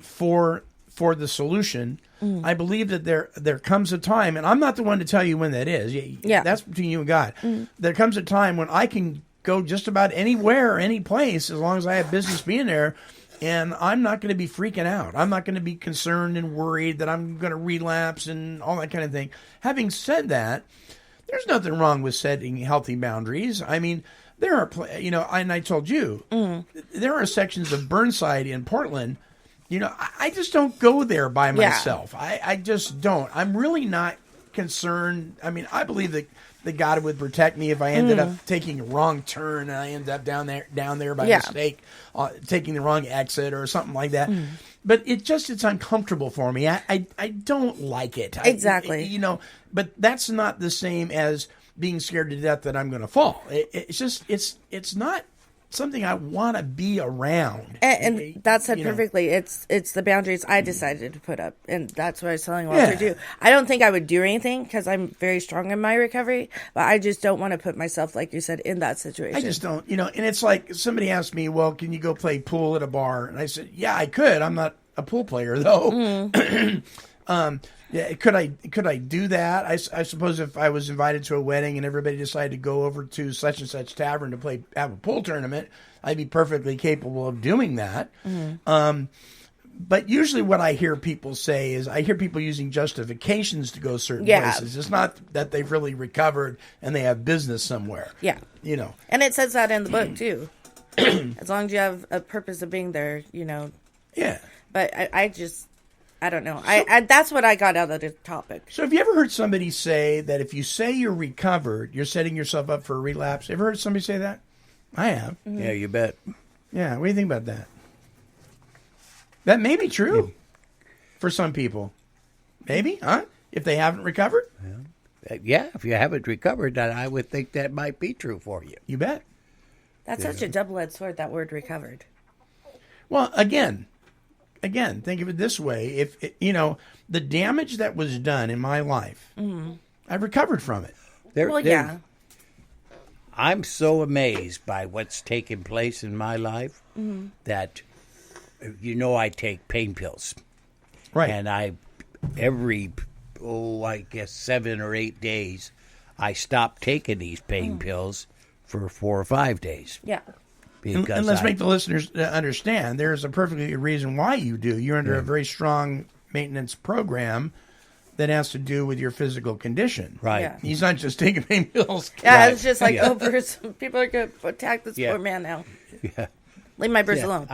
C: for the solution. I believe that there comes a time, and I'm not the one to tell you when that is. Yeah, that's between you and God. There comes a time when I can go just about anywhere, any place, as long as I have business being there, and I'm not going to be freaking out. I'm not going to be concerned and worried that I'm going to relapse and all that kind of thing. Having said that, there's nothing wrong with setting healthy boundaries. I mean, there are, and I told you, there are sections of Burnside in Portland. I just don't go there by myself. I just don't. I'm really not concerned. I mean, I believe that God would protect me if I ended up taking a wrong turn and I ended up down there by mistake, taking the wrong exit or something like that. But it's uncomfortable for me. I don't like it.
D: Exactly.
C: But that's not the same as being scared to death that I'm going to fall. It's not something I want to be around.
D: And that said perfectly. It's the boundaries I decided to put up, and that's what I was telling Walter to do. I don't think I would do anything because I'm very strong in my recovery, but I just don't want to put myself, like you said, in that situation.
C: I just don't, and it's like somebody asked me, well, can you go play pool at a bar? And I said, yeah, I could. I'm not a pool player, though. Yeah, could I do that? I suppose if I was invited to a wedding and everybody decided to go over to such and such tavern to have a pool tournament, I'd be perfectly capable of doing that. But usually what I hear people say is I hear people using justifications to go certain places. It's not that they've really recovered and they have business somewhere. Yeah.
D: And it says that in the book, too. As long as you have a purpose of being there, Yeah. But I don't know. I that's what I got out of the topic.
C: So have you ever heard somebody say that if you say you're recovered, you're setting yourself up for a relapse? Ever heard somebody say that? I have.
E: Yeah, you bet.
C: Yeah, what do you think about that? That may be true for some people. Maybe, huh? If they haven't recovered?
E: Yeah, if you haven't recovered, then I would think that might be true for you.
C: You bet.
D: That's such a double-edged sword, that word recovered.
C: Well, again, think of it this way. If, the damage that was done in my life, I've recovered from it.
E: I'm so amazed by what's taken place in my life that, I take pain pills.
C: Right.
E: And every 7 or 8 days, I stop taking these pain pills for 4 or 5 days.
D: Yeah.
C: And let's make the listeners understand, there's a perfectly good reason why you do. You're under a very strong maintenance program that has to do with your physical condition.
E: Right. Yeah.
C: He's not just taking pain pills.
D: Yeah, it's just like, people are going to attack this poor man now.
E: Yeah.
D: Leave my birds alone.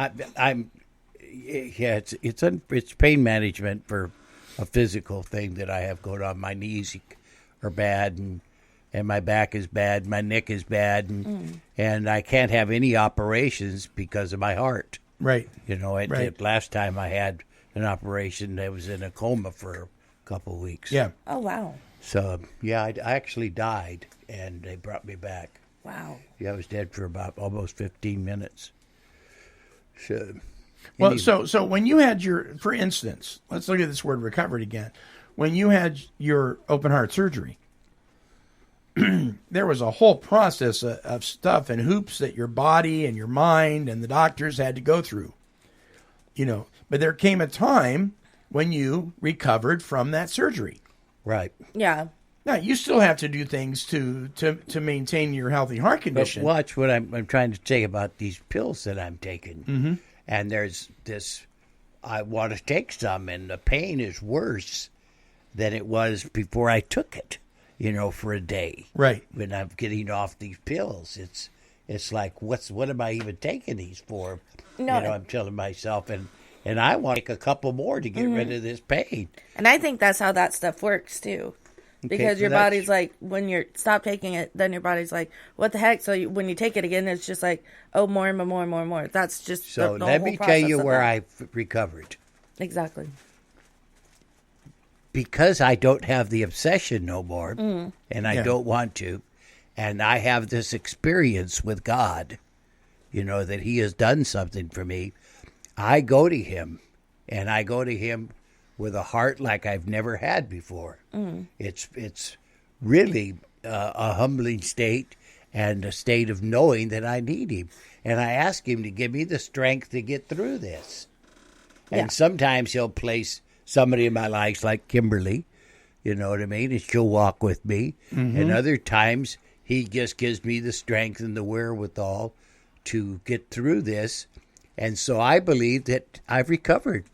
E: It's pain management for a physical thing that I have going on. My knees are bad, and my back is bad, my neck is bad, and I can't have any operations because of my heart.
C: Right.
E: Last time I had an operation, I was in a coma for a couple of weeks.
C: Yeah.
D: Oh, wow.
E: So, I actually died, and they brought me back.
D: Wow.
E: Yeah, I was dead for about almost 15 minutes. So,
C: so when you had for instance, let's look at this word recovered again. When you had your open heart surgery, there was a whole process of stuff and hoops that your body and your mind and the doctors had to go through. But there came a time when you recovered from that surgery.
E: Right.
D: Yeah.
C: Now, you still have to do things to maintain your healthy heart condition.
E: But watch what I'm trying to say about these pills that I'm taking. And there's this, I want to take some, and the pain is worse than it was before I took it. For a day.
C: Right.
E: When I'm getting off these pills, it's like, what am I even taking these for?
D: No.
E: I'm telling myself, and I want to take a couple more to get rid of this pain.
D: And I think that's how that stuff works too. Because your body's like, when you stop taking it, then your body's like, what the heck? So when you take it again, it's just like, oh, more and more and more and more. That's just
E: so
D: the
E: let
D: whole
E: me tell you where
D: I've
E: recovered.
D: Exactly.
E: Because I don't have the obsession no more, and I don't want to, and I have this experience with God, that He has done something for me, I go to Him, and I go to Him with a heart like I've never had before. It's really a humbling state and a state of knowing that I need him. And I ask him to give me the strength to get through this. And sometimes he'll place somebody in my life like Kimberly, you know what I mean? And she'll walk with me. And other times he just gives me the strength and the wherewithal to get through this. And so I believe that I've recovered.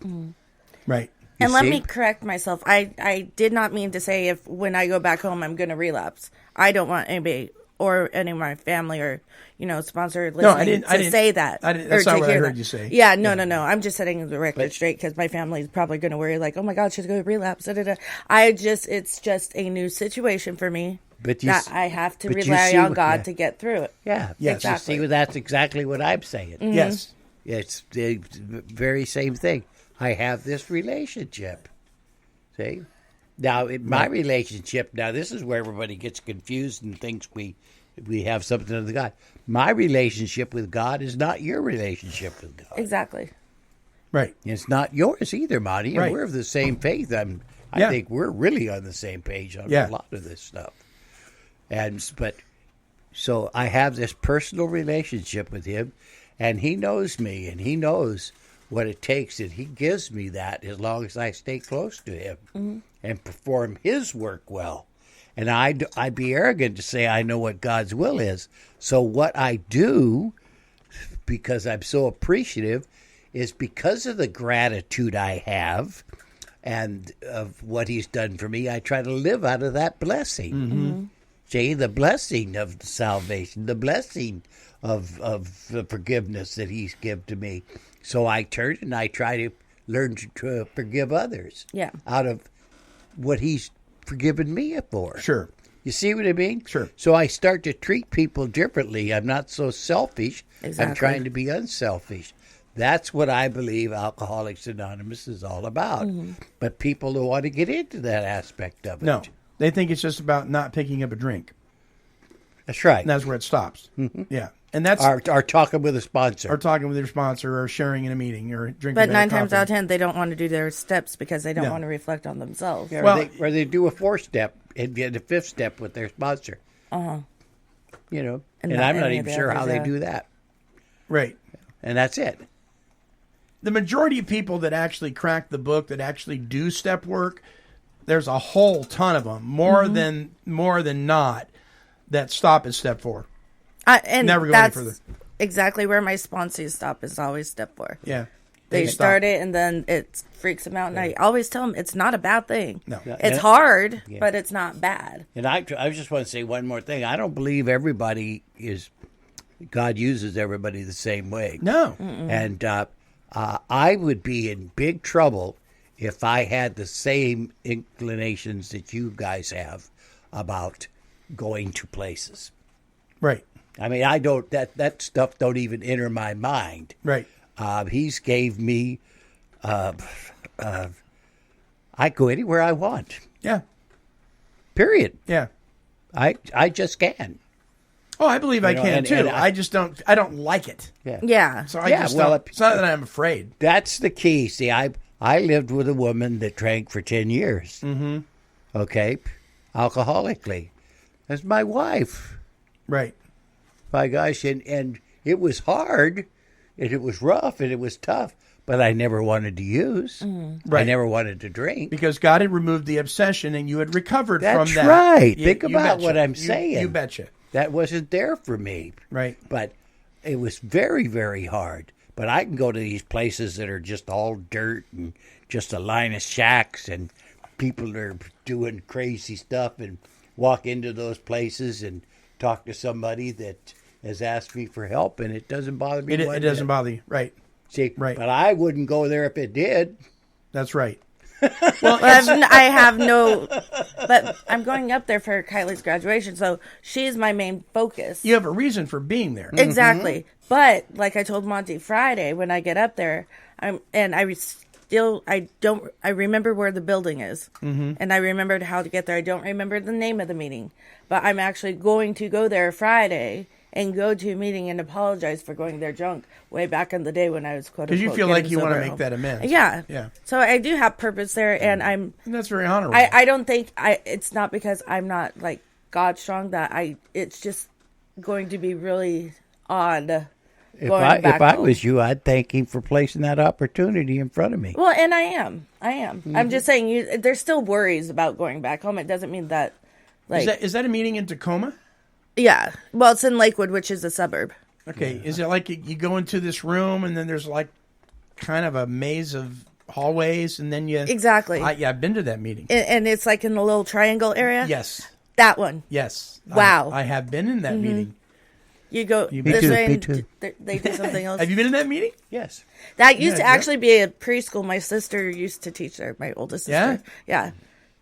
C: Right.
D: And let me correct myself. I did not mean to say if when I go back home I'm going to relapse. I don't want anybody or any of my family or, sponsor listening to say that.
C: That's not what I heard you say.
D: Yeah, no. I'm just setting the record straight because my family is probably going to worry like, oh my God, she's going to relapse. It's just a new situation for me. That I have to rely on God to get through it.
E: Yeah,
C: yes,
E: exactly. See, that's exactly what I'm saying.
C: Yes.
E: It's the very same thing. I have this relationship. See? Now, in my relationship, this is where everybody gets confused and thinks we have something with God. My relationship with God is not your relationship with God.
D: Exactly.
C: Right.
E: It's not yours either, Monty.
C: Right.
E: And we're of the same faith. I think we're really on the same page on a lot of this stuff. So I have this personal relationship with him, and he knows me, and he knows what it takes, and he gives me that as long as I stay close to him and perform his work well. And I'd be arrogant to say I know what God's will is. So what I do, because I'm so appreciative, is because of the gratitude I have and of what he's done for me, I try to live out of that blessing. See, the blessing of the salvation, the blessing of the forgiveness that he's given to me. So I turn and I try to learn to forgive others out of what he's forgiven me for.
C: Sure.
E: You see what I mean?
C: Sure.
E: So I start to treat people differently. I'm not so selfish.
D: Exactly.
E: I'm trying to be unselfish. That's what I believe Alcoholics Anonymous is all about. But people don't want to get into that aspect of it.
C: No. They think it's just about not picking up a drink.
E: That's right.
C: And that's where it stops. Yeah. And that's
E: Or talking with a sponsor.
C: or talking with your sponsor or sharing in a meeting or drinking.
D: But
C: a
D: 9 times
C: coffee.
D: out of 10, they don't want to do their steps because they don't
C: No.
D: want to reflect on themselves.
E: Yeah,
C: Well-
E: or they do a 4-step and get a 5th step with their sponsor.
D: And
E: And
D: not
E: I'm not
D: any of
E: even
D: the
E: sure how
D: others,
E: they
D: yeah.
E: do that.
C: Right.
E: And that's it.
C: The majority of people that actually crack the book, that actually do step work, there's a whole ton of them, more than not, that stop at step 4.
D: And
C: Never go any
D: that's
C: further.
D: exactly where my sponsors stop is always step 4.
C: Yeah.
D: They
C: stop.
D: start it and then it freaks them out. And I always tell them it's not a bad thing.
C: No.
D: It's hard, but it's not bad.
E: And I just want to say one more thing. I don't believe God uses everybody the same way.
C: No.
E: And I would be in big trouble if I had the same inclinations that you guys have about going to places.
C: Right.
E: I mean, I don't. That stuff don't even enter my mind.
C: Right.
E: He's gave me. I go anywhere I want.
C: Yeah.
E: Period.
C: Yeah.
E: I just can.
C: Oh, I believe I can
E: and-
C: too.
E: and
C: I just don't. I don't like it.
E: Yeah.
D: Yeah.
C: So I just don't. It's not that I'm afraid.
E: That's the key. See, I lived with a woman that drank for 10 years. Mm-hmm. Okay, alcoholically. That's my wife.
C: Right.
E: My gosh, and it was hard, and it was rough, and it was tough. But I never wanted to use.
C: Right.
E: I never wanted to drink.
C: Because God had removed the obsession and you had recovered
E: That's
C: from that.
E: right.
C: You-
E: Think
C: you
E: about
C: betcha.
E: what I'm saying.
C: You betcha.
E: That wasn't there for me.
C: Right.
E: But it was very, very hard. But I can go to these places that are just all dirt and just a line of shacks and people are doing crazy stuff and walk into those places and talk to somebody that has asked me for help, and it doesn't bother me.
C: It doesn't bother you. Right.
E: See,
C: Right.
E: but I wouldn't go there if it did.
C: That's right.
D: Well, I have no, but I'm going up there for Kylie's graduation, so she's my main focus.
C: You have a reason for being there.
D: Exactly. But like I told Monty Friday, when I get up there, I remember where the building is, and I remembered how to get there. I don't remember the name of the meeting, but I'm actually going to go there Friday and go to a meeting and apologize for going there drunk way back in the day when I was quote unquote.
C: Because you feel like you want to make that amends.
D: Yeah.
C: Yeah.
D: So I do have purpose there, and
C: And that's very honorable.
D: I don't think it's not because I'm not like God strong that it's just going to be really odd.
E: If I was you, I'd thank him for placing that opportunity in front of me.
D: Well, and I am. I'm just saying, there's still worries about going back home. It doesn't mean that, like...
C: Is that a meeting in Tacoma?
D: Yeah. Well, it's in Lakewood, which is a suburb.
C: Okay. Is it like you go into this room and then there's like kind of a maze of hallways and then you...
D: Exactly.
C: I've been to that meeting.
D: And it's like in the little triangle area?
C: Yes.
D: That one.
C: Yes.
D: Wow.
C: I have been in that meeting.
D: You go this way and they do something else.
C: Have you been in that meeting?
E: Yes.
D: That used to actually be a preschool. My sister used to teach there, my oldest sister. Yeah.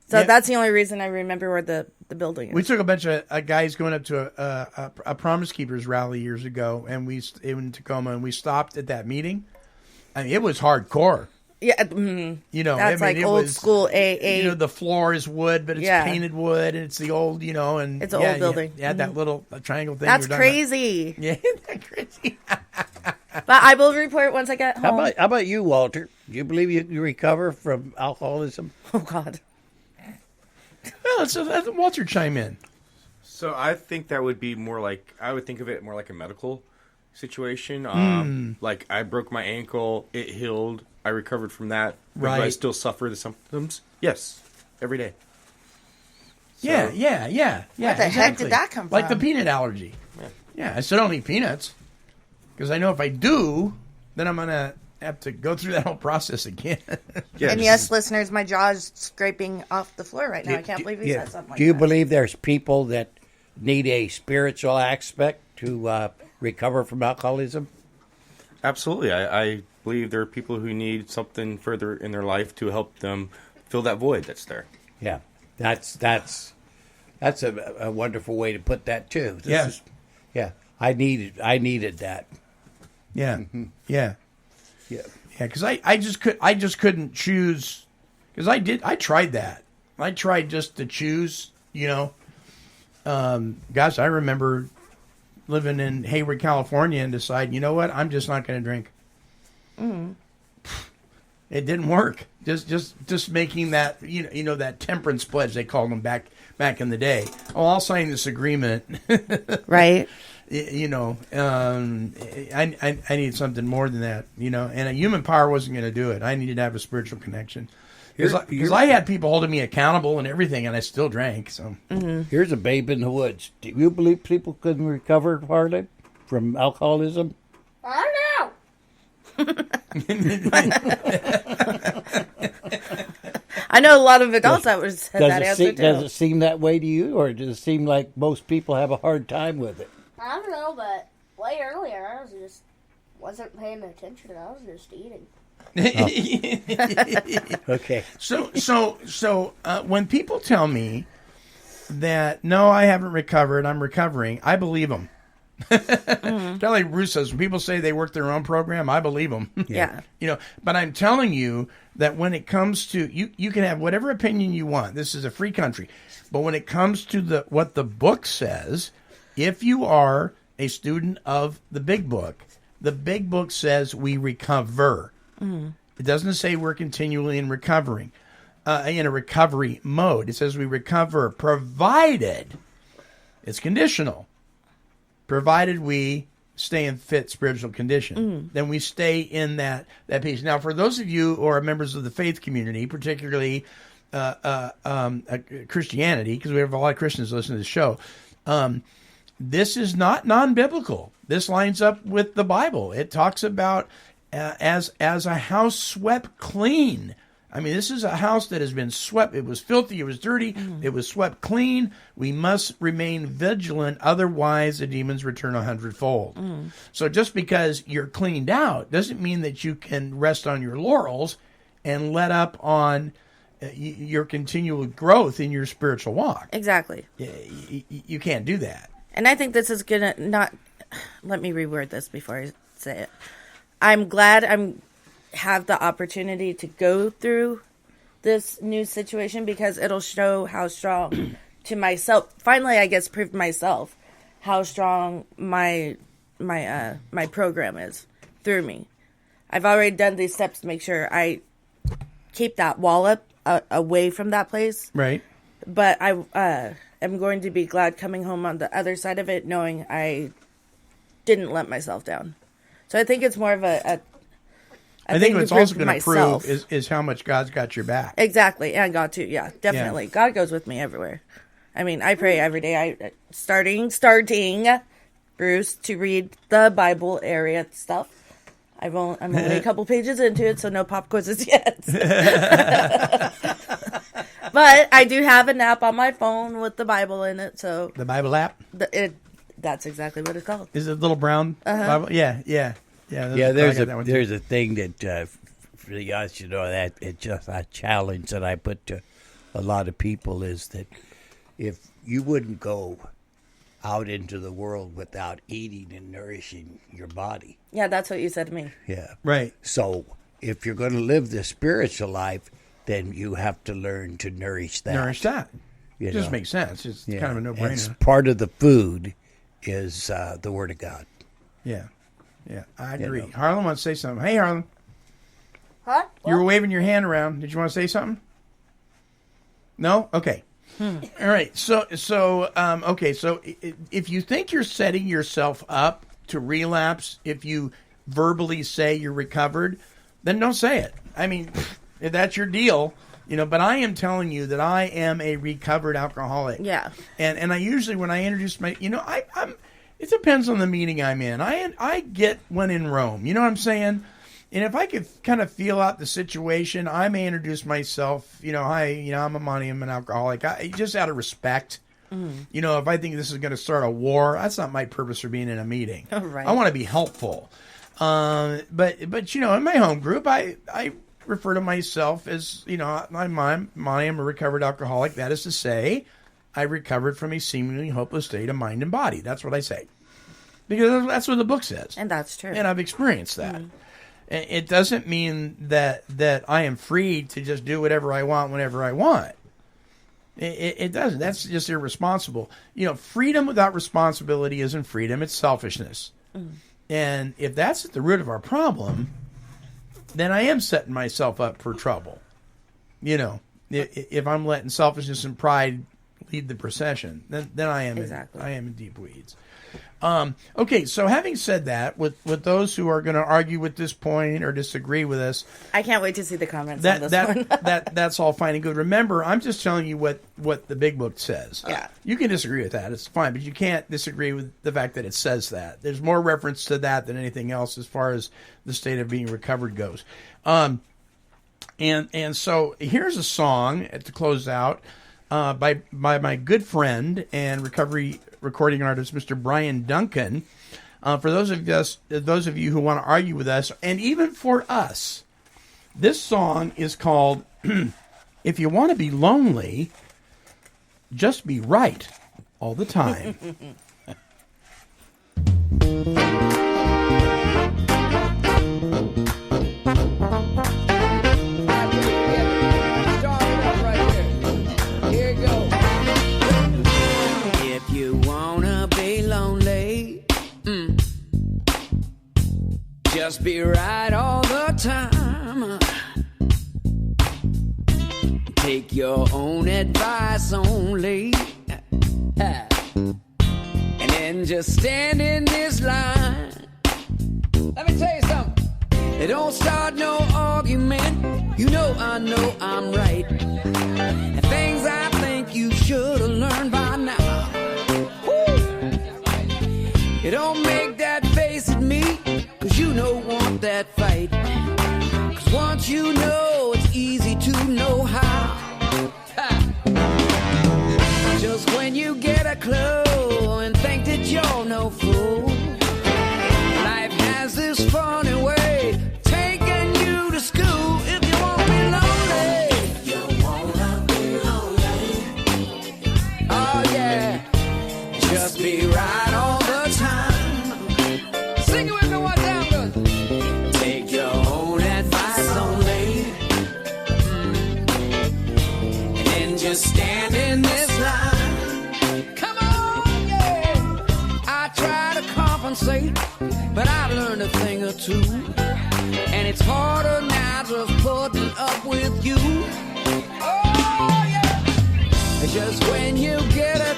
D: So that's the only reason I remember where the building is.
C: We took a bunch of guys going up to a Promise Keepers rally years ago, and in Tacoma, and we stopped at that meeting. I mean, it was hardcore.
D: Yeah,
C: you know,
D: that's like old school AA.
C: You know, the floor is wood, but it's painted wood, and it's the old, you know, and
D: it's an old building.
C: Yeah, that little triangle thing.
D: That's crazy.
C: Yeah, isn't that crazy?
D: But I will report once I get home.
E: How about you, Walter? Do you believe you recover from alcoholism?
D: Oh God.
C: Well, so let Walter chime in.
J: So I think that would be more like, I would think of it more like a medical situation. Like I broke my ankle, it healed, I recovered from that. Right. Do I still suffer the symptoms? Yes, every day. So,
C: yeah.
D: What the heck did that come from?
C: Like the peanut allergy. Yeah, I still don't eat peanuts because I know if I do, then I'm gonna have to go through that whole process again.
D: And yes, listeners, my jaw is scraping off the floor right now. I can't believe he said something like that.
E: Do you believe there's people that need a spiritual aspect to recover from alcoholism?
J: Absolutely. I believe there are people who need something further in their life to help them fill that void that's there.
E: Yeah, that's a wonderful way to put that too. I needed that.
C: Yeah. Because I just couldn't choose. Because I tried that. I tried just to choose. You know, gosh, I remember living in Hayward, California, and deciding, you know what, I'm just not going to drink. It didn't work. Just making that you know that temperance pledge they called them back in the day. Oh, I'll sign this agreement.
D: Right.
C: You know, I need something more than that. You know, and a human power wasn't going to do it. I needed to have a spiritual connection. Because I had people holding me accountable and everything, and I still drank. So
E: Here's a babe in the woods. Do you believe people can recover, Harlen, from alcoholism?
F: I don't know.
D: I know a lot of adults that was had that answer too.
E: Does it seem that way to you, or does it seem like most people have a hard time with it?
F: I don't know, but way earlier I wasn't paying attention. I was just eating.
E: Okay.
C: So when people tell me that no, I haven't recovered, I'm recovering, I believe them. Kind of like Bruce says, when people say they work their own program, I believe them.
D: Yeah.
C: You know, but I'm telling you that when it comes to you can have whatever opinion you want. This is a free country, but when it comes to what the book says, if you are a student of the big book says we recover. It doesn't say we're continually in a recovery mode. It says we recover, provided it's conditional. Provided we stay in fit spiritual condition, then we stay in that peace. Now, for those of you who are members of the faith community, particularly Christianity, because we have a lot of Christians listening to the show, this is not non-biblical. This lines up with the Bible. It talks about as a house swept clean. I mean, this is a house that has been swept. It was filthy. It was dirty. It was swept clean. We must remain vigilant. Otherwise, the demons return 100-fold. So just because you're cleaned out doesn't mean that you can rest on your laurels and let up on your continual growth in your spiritual walk.
D: Exactly.
C: You can't do that.
D: And I think this is going to not... Let me reword this before I say it. I'm glad have the opportunity to go through this new situation because it'll show how strong to myself. Finally, I guess prove myself how strong my program is through me. I've already done these steps to make sure I keep that wall up away from that place.
C: Right.
D: But am going to be glad coming home on the other side of it, knowing I didn't let myself down. So I think it's more of a
C: I think what's also going to prove is how much God's got your back.
D: Exactly, and God too. Yeah, definitely. Yeah. God goes with me everywhere. I mean, I pray every day. I starting, Bruce, to read the Bible area stuff. I'm only a couple pages into it, so no pop quizzes yet. But I do have an app on my phone with the Bible in it. So
C: the Bible app.
D: That's exactly what it's called.
C: Is it little brown Bible? Yeah.
E: There's a thing that for us, that it's just a challenge that I put to a lot of people is that if you wouldn't go out into the world without eating and nourishing your body.
D: Yeah, that's what you said to me.
E: Yeah.
C: Right.
E: So if you're going to live the spiritual life, then you have to learn to nourish that.
C: It just makes sense. It's kind of a no-brainer.
E: And part of the food is the Word of God.
C: Yeah. Yeah, I agree. Harlen wants to say something. Hey, Harlen.
F: Huh?
C: You were waving your hand around. Did you want to say something? No? Okay. All right. So if you think you're setting yourself up to relapse, if you verbally say you're recovered, then don't say it. I mean, if that's your deal, but I am telling you that I am a recovered alcoholic.
D: Yeah.
C: And I usually, when I introduce I'm it depends on the meeting I'm in. I get when in Rome. You know what I'm saying? And if I could kind of feel out the situation, I may introduce myself. Hi, I'm a Monty'man, I'm an alcoholic. Just out of respect. If I think this is going to start a war, that's not my purpose for being in a meeting.
D: Right.
C: I want to be helpful. But in my home group, I refer to myself as, I'm a recovered alcoholic. That is to say, I recovered from a seemingly hopeless state of mind and body. That's what I say. Because that's what the book says.
D: And that's true.
C: And I've experienced that. It doesn't mean that I am free to just do whatever I want whenever I want. It doesn't. That's just irresponsible. Freedom without responsibility isn't freedom. It's selfishness. And if that's at the root of our problem, then I am setting myself up for trouble. If I'm letting selfishness and pride lead the procession, then I am in deep weeds. Okay, so having said that, with those who are going to argue with this point or disagree with us,
D: I can't wait to see the comments on this one.
C: That's all fine and good. Remember, I'm just telling you what the big book says.
D: Yeah.
C: You can disagree with that. It's fine, but you can't disagree with the fact that it says that. There's more reference to that than anything else as far as the state of being recovered goes. And so here's a song to close out by my good friend and recovery recording artist, Mr. Brian Duncan. For those of you who want to argue with us, and even for us, this song is called "If You Want to Be Lonely, Just Be Right All the Time."
L: Just be right all the time. Take your own advice only. And then just stand in this line. Let me tell you something. It don't start no argument. I know I'm right. And things I think you should have learned by now. Woo! You don't make that face at me, 'cause you don't want that fight. 'Cause once you know, it's easy to know how. Just when you get a clue and think that you're no fool, life has this funny way taking you to school. If you want to be lonely, if you wanna be lonely, oh yeah, just be right all the time. Sing it with me one time, good. Take your own advice only, and then just stand in this line. Come on, yeah. I try to compensate, but I've learned a thing or two, and it's harder now just putting up with you. Oh yeah. Just when you get a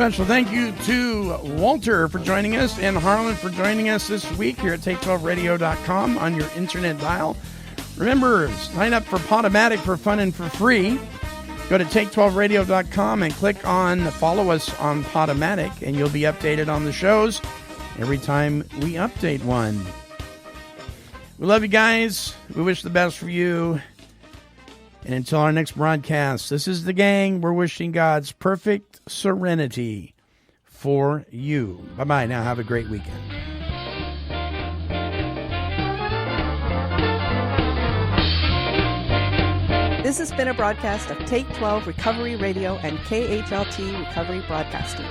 C: special thank you to Walter for joining us and Harlen for joining us this week here at Take12Radio.com on your internet dial. Remember, sign up for Podomatic for fun and for free. Go to Take12Radio.com and click on follow us on Podomatic, and you'll be updated on the shows every time we update one. We love you guys. We wish the best for you. And until our next broadcast, this is the gang. We're wishing God's perfect serenity for you. Bye-bye now. Have a great weekend.
B: This has been a broadcast of Take 12 Recovery Radio and KHLT Recovery Broadcasting.